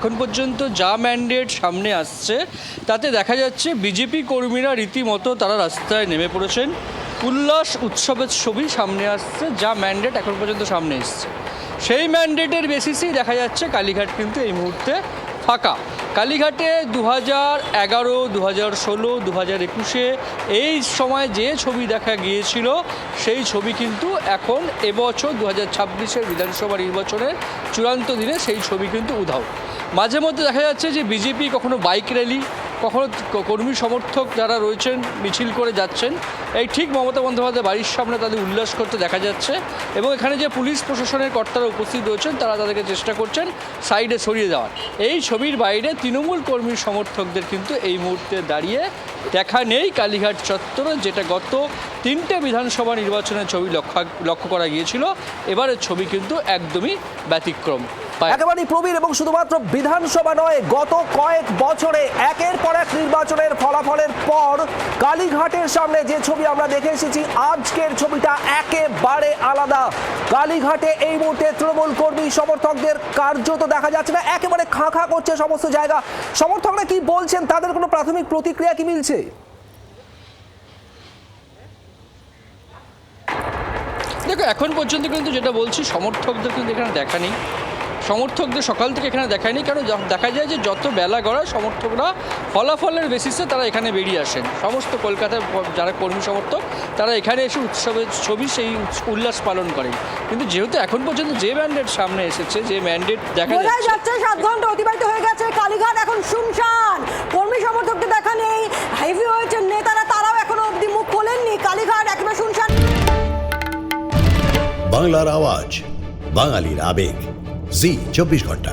এখন পর্যন্ত যা ম্যান্ডেট সামনে আসছে তাতে দেখা যাচ্ছে বিজেপি কর্মীরা রীতিমতো তারা রাস্তায় নেমে পড়েছেন। উল্লাস উৎসবের ছবি সামনে আসছে, যা ম্যান্ডেট এখন পর্যন্ত সামনে এসছে সেই ম্যান্ডেটের বেসিসেই দেখা যাচ্ছে কালীঘাট কিন্তু এই মুহূর্তে ফাঁকা। কালীঘাটে 2011, 2016, 2021 এই সময় যে ছবি দেখা গিয়েছিল সেই ছবি কিন্তু এখন এবছর 2026-এর বিধানসভা নির্বাচনের চূড়ান্ত দিনে সেই ছবি কিন্তু উধাও। মাঝে মধ্যে দেখা যাচ্ছে যে বিজেপি কখনো বাইক র্যালি, কখনো কর্মী সমর্থক যারা রয়েছেন মিছিল করে যাচ্ছেন, এই ঠিক মমতা বন্দ্যোপাধ্যায় বাড়ির সামনে তাদের উল্লাস করতে দেখা যাচ্ছে এবং এখানে যে পুলিশ প্রশাসনের কর্তারা উপস্থিত রয়েছেন তারা তাদেরকে চেষ্টা করছেন সাইডে সরিয়ে দেওয়ার। এই ছবির বাইরে তৃণমূল কর্মী সমর্থকদের কিন্তু এই মুহূর্তে দাঁড়িয়ে দেখা নেই কালীঘাট চত্বরে, যেটা গত 3টে বিধানসভা নির্বাচনের ছবি লক্ষ্য করা গিয়েছিল। এবারের ছবি কিন্তু একদমই ব্যতিক্রম। একেবারেই প্রবীর, এবং শুধুমাত্র বিধানসভা নয়, গত কয়েক বছরে একের পর এক নির্বাচনের ফলাফলের পর কালীঘাটের সামনে যে ছবি আমরা দেখে এসেছি, আজকের ছবিটা একেবারে আলাদা। কালীঘাটে এই মুহূর্তে তৃণমূল কর্মী সমর্থকদের কার্যত দেখা যাচ্ছে না, একেবারে খাঁ খাঁ করছে সমস্ত জায়গা। সমর্থকরা কি বলছেন, তাদের কোনো প্রাথমিক প্রতিক্রিয়া কি মিলছে? দেখো, এখন পর্যন্ত কিন্তু যেটা বলছি, সমর্থকদের কিন্তু এখানে দেখা নেই। সমর্থকদের সকাল থেকে এখানে দেখায়নি, কারণ দেখা যায় যে যত বেলা গড়ায় সমর্থকরা ফলাফলের বেসিসে তারা এখানে বেরিয়ে আসেন। সমস্ত কলকাতার যারা কর্মী সমর্থক তারা এখানে এসে উৎসবের ছবি সেই উল্লাস পালন করেন। কিন্তু যেহেতু এখন পর্যন্ত যে ম্যান্ডেট সামনে এসেছে, যে ম্যান্ডেট দেখা যাচ্ছে 7 ঘন্টা অতিবাহিত হয়ে গেছে, কালীঘাট এখন শুনশান, কর্মী সমর্থকদের দেখা নেই, হেভিওয়েট নেতারা তারাও এখনো অবধি মুখ খোলেননি, কালীঘাট একেবারে শুনশান। বাংলার আওয়াজ, বাঙালির আবেগ, জি 24 ঘন্টা।